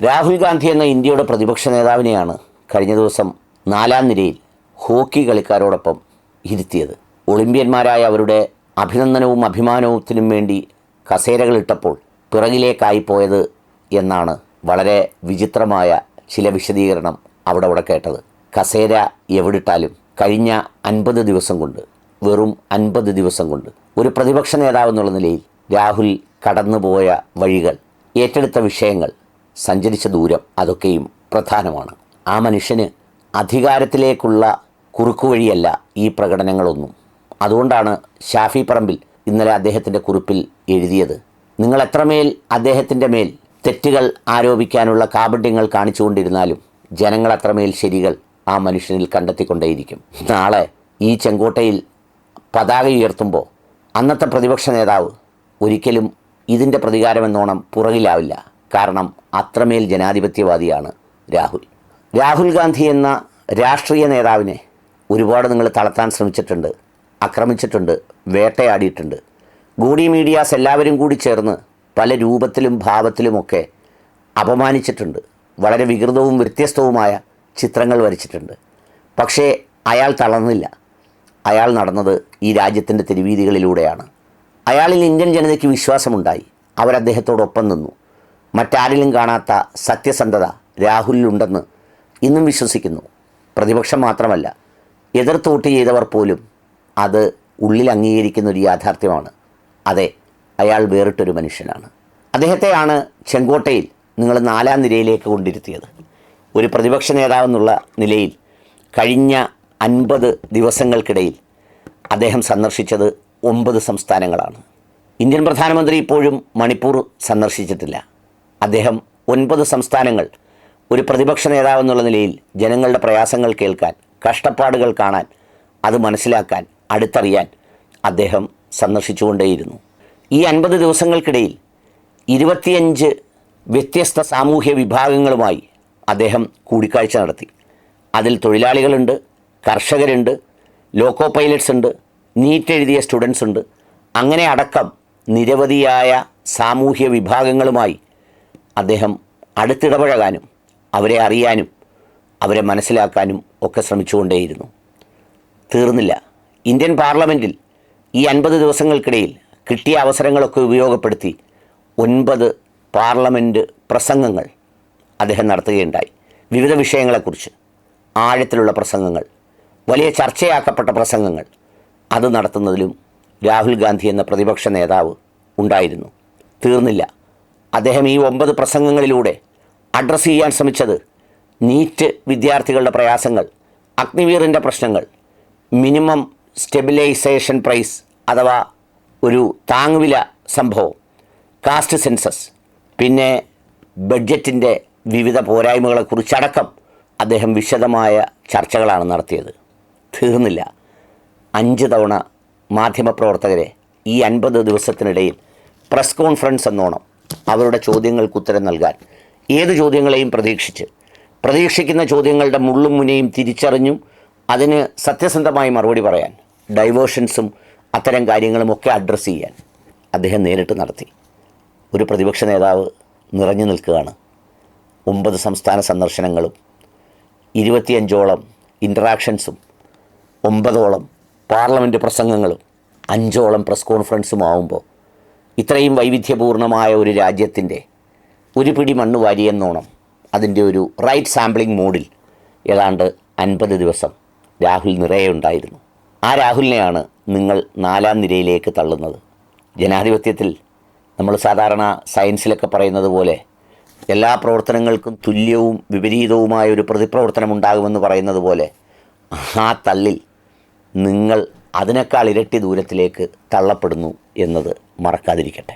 രാഹുൽ ഗാന്ധി എന്ന ഇന്ത്യയുടെ പ്രതിപക്ഷ നേതാവിനെയാണ് കഴിഞ്ഞ ദിവസം 4-ാം നിരയിൽ ഹോക്കി കളിക്കാരോടൊപ്പം ഇരുത്തിയത്. ഒളിമ്പ്യന്മാരായ അവരുടെ അഭിനന്ദനവും അഭിമാനത്തിനും വേണ്ടി കസേരകളിട്ടപ്പോൾ പിറകിലേക്കായിപ്പോയത് എന്നാണ് വളരെ വിചിത്രമായ ചില വിശദീകരണം അവിടെ കേട്ടത്. കസേര എവിടിട്ടാലും കഴിഞ്ഞ 50 ദിവസം കൊണ്ട്, വെറും 50 ദിവസം കൊണ്ട് ഒരു പ്രതിപക്ഷ നേതാവ് എന്നുള്ള നിലയിൽ രാഹുൽ കടന്നുപോയ വഴികൾ, ഏറ്റെടുത്ത വിഷയങ്ങൾ, സഞ്ചരിച്ച ദൂരം, അതൊക്കെയും പ്രധാനമാണ്. ആ മനുഷ്യന് അധികാരത്തിലേക്കുള്ള കുറുക്കുവഴിയല്ല ഈ പ്രകടനങ്ങളൊന്നും. അതുകൊണ്ടാണ് ഷാഫി പറമ്പിൽ ഇന്നലെ അദ്ദേഹത്തിൻ്റെ കുറിപ്പിൽ എഴുതിയത്, നിങ്ങൾ എത്രമേൽ അദ്ദേഹത്തിൻ്റെ മേൽ തെറ്റുകൾ ആരോപിക്കാനുള്ള കാപട്യങ്ങൾ കാണിച്ചുകൊണ്ടിരുന്നാലും ജനങ്ങൾ അത്രമേൽ ശരികൾ ആ മനുഷ്യനിൽ കണ്ടെത്തിക്കൊണ്ടേയിരിക്കും. നാളെ ഈ ചെങ്കോട്ടയിൽ പതാക ഉയർത്തുമ്പോൾ അന്നത്തെ പ്രതിപക്ഷ നേതാവ് ഒരിക്കലും ഇതിൻ്റെ പ്രതികാരമെന്നോണം പുറകിലാവില്ല. കാരണം അത്രമേൽ ജനാധിപത്യവാദിയാണ് രാഹുൽ ഗാന്ധി എന്ന രാഷ്ട്രീയ നേതാവിനെ ഒരുപാട് നിങ്ങൾ തളർത്താൻ ശ്രമിച്ചിട്ടുണ്ട്, ആക്രമിച്ചിട്ടുണ്ട്, വേട്ടയാടിയിട്ടുണ്ട്. ഗൂഡി മീഡിയാസ് എല്ലാവരും കൂടി ചേർന്ന് പല രൂപത്തിലും ഭാവത്തിലുമൊക്കെ അപമാനിച്ചിട്ടുണ്ട്. വളരെ വികൃതവും വ്യത്യസ്തവുമായ ചിത്രങ്ങൾ വരച്ചിട്ടുണ്ട്. പക്ഷേ അയാൾ തളർന്നില്ല. അയാൾ നടന്നത് ഈ രാജ്യത്തിൻ്റെ തെരുവീതികളിലൂടെയാണ്. അയാളിൽ ഇന്ത്യൻ ജനതയ്ക്ക് വിശ്വാസമുണ്ടായി. അവരദ്ദേഹത്തോടൊപ്പം നിന്നു. മറ്റാരിലും കാണാത്ത സത്യസന്ധത രാഹുലിലുണ്ടെന്ന് ഇന്നും വിശ്വസിക്കുന്നു. പ്രതിപക്ഷം മാത്രമല്ല, എതിർത്ത് വോട്ട് ചെയ്തവർ പോലും അത് ഉള്ളിൽ അംഗീകരിക്കുന്ന ഒരു യാഥാർത്ഥ്യമാണ്. അതെ, അയാൾ വേറിട്ടൊരു മനുഷ്യനാണ്. അദ്ദേഹത്തെയാണ് ചെങ്കോട്ടയിൽ നിങ്ങൾ 4-ാം നിരയിലേക്ക് കൊണ്ടിരുത്തിയത്. ഒരു പ്രതിപക്ഷ നേതാവെന്നുള്ള നിലയിൽ കഴിഞ്ഞ 50 ദിവസങ്ങൾക്കിടയിൽ അദ്ദേഹം സന്ദർശിച്ചത് 9 സംസ്ഥാനങ്ങളാണ്. ഇന്ത്യൻ പ്രധാനമന്ത്രി ഇപ്പോഴും മണിപ്പൂർ സന്ദർശിച്ചിട്ടില്ല. അദ്ദേഹം 9 സംസ്ഥാനങ്ങൾ ഒരു പ്രതിപക്ഷ നേതാവെന്നുള്ള നിലയിൽ ജനങ്ങളുടെ പ്രയാസങ്ങൾ കേൾക്കാൻ, കഷ്ടപ്പാടുകൾ കാണാൻ, അത് മനസ്സിലാക്കാൻ, അടുത്തറിയാൻ അദ്ദേഹം സന്ദർശിച്ചുകൊണ്ടേയിരുന്നു. ഈ 50 ദിവസങ്ങൾക്കിടയിൽ 25 വ്യത്യസ്ത സാമൂഹ്യ വിഭാഗങ്ങളുമായി അദ്ദേഹം കൂടിക്കാഴ്ച നടത്തി. അതിൽ തൊഴിലാളികളുണ്ട്, കർഷകരുണ്ട്, ലോക്കോ പൈലറ്റ്സ് ഉണ്ട്, നീറ്റ് എഴുതിയ സ്റ്റുഡൻസ് ഉണ്ട്. അങ്ങനെ അടക്കം നിരവധിയായ സാമൂഹ്യ വിഭാഗങ്ങളുമായി അദ്ദേഹം അടുത്തിടപഴകാനും അവരെ അറിയാനും അവരെ മനസ്സിലാക്കാനും ഒക്കെ ശ്രമിച്ചുകൊണ്ടേയിരുന്നു. തീർന്നില്ല. ഇന്ത്യൻ പാർലമെൻറ്റിൽ ഈ 50 ദിവസങ്ങൾക്കിടയിൽ കിട്ടിയ അവസരങ്ങളൊക്കെ ഉപയോഗപ്പെടുത്തി 9 പാർലമെൻറ്റ് പ്രസംഗങ്ങൾ അദ്ദേഹം നടത്തുകയുണ്ടായി. വിവിധ വിഷയങ്ങളെക്കുറിച്ച് ആഴത്തിലുള്ള പ്രസംഗങ്ങൾ, വലിയ ചർച്ചയാക്കപ്പെട്ട പ്രസംഗങ്ങൾ. അത് നടത്തുന്നതിലും രാഹുൽ ഗാന്ധി എന്ന പ്രതിപക്ഷ നേതാവ് ഉണ്ടായിരുന്നു. തീർന്നില്ല. അദ്ദേഹം ഈ 9 പ്രസംഗങ്ങളിലൂടെ അഡ്രസ്സ് ചെയ്യാൻ ശ്രമിച്ചത് നീറ്റ് വിദ്യാർത്ഥികളുടെ പ്രയാസങ്ങൾ, അഗ്നിവീറിൻ്റെ പ്രശ്നങ്ങൾ, മിനിമം സ്റ്റെബിലൈസേഷൻ പ്രൈസ് അഥവാ ഒരു താങ്ങുവില സംഭവം, കാസ്റ്റ് സെൻസസ്, പിന്നെ ബഡ്ജറ്റിൻ്റെ വിവിധ പോരായ്മകളെക്കുറിച്ചടക്കം അദ്ദേഹം വിശദമായ ചർച്ചകളാണ് നടത്തിയത്. തീർന്നില്ല. 5 തവണ മാധ്യമപ്രവർത്തകരെ ഈ 50 ദിവസത്തിനിടയിൽ പ്രസ് കോൺഫറൻസ് എന്നോണം അവരുടെ ചോദ്യങ്ങൾക്ക് ഉത്തരം നൽകാൻ, ഏത് ചോദ്യങ്ങളെയും പ്രതീക്ഷിക്കുന്ന ചോദ്യങ്ങളുടെ മുള്ളും മുനയും തിരിച്ചറിഞ്ഞും അതിന് സത്യസന്ധമായി മറുപടി പറയാൻ, ഡൈവേർഷൻസും അത്തരം കാര്യങ്ങളുമൊക്കെ അഡ്രസ്സ് ചെയ്യാൻ അദ്ദേഹം നേരിട്ട് നടത്തി. ഒരു പ്രതിപക്ഷ നേതാവ് നിറഞ്ഞു നിൽക്കുകയാണ്. 9 സംസ്ഥാന സന്ദർശനങ്ങളും 25ഓളം ഇൻറ്ററാക്ഷൻസും 9ഓളം പാർലമെൻറ്റ് പ്രസംഗങ്ങളും 5ഓളം പ്രസ് കോൺഫറൻസും ആവുമ്പോൾ ഇത്രയും വൈവിധ്യപൂർണമായ ഒരു രാജ്യത്തിൻ്റെ ഒരു പിടി മണ്ണ് വാരിയെന്നോണം അതിൻ്റെ ഒരു റൈറ്റ് സാമ്പിളിംഗ് മോഡിൽ ഏതാണ്ട് 50 ദിവസം രാഹുൽ നിറയെ ഉണ്ടായിരുന്നു. ആ രാഹുലിനെയാണ് നിങ്ങൾ 4-ാം നിരയിലേക്ക് തള്ളുന്നത്. ജനാധിപത്യത്തിൽ നമ്മൾ സാധാരണ സയൻസിലൊക്കെ പറയുന്നത് പോലെ എല്ലാ പ്രവർത്തനങ്ങൾക്കും തുല്യവും വിപരീതവുമായ ഒരു പ്രതിപ്രവർത്തനം ഉണ്ടാകുമെന്ന് പറയുന്നത് പോലെ ആ തള്ളിൽ നിങ്ങൾ അതിനേക്കാൾ ഇരട്ടി ദൂരത്തിലേക്ക് തള്ളപ്പെടുന്നു എന്നത് മറക്കാതിരിക്കട്ടെ.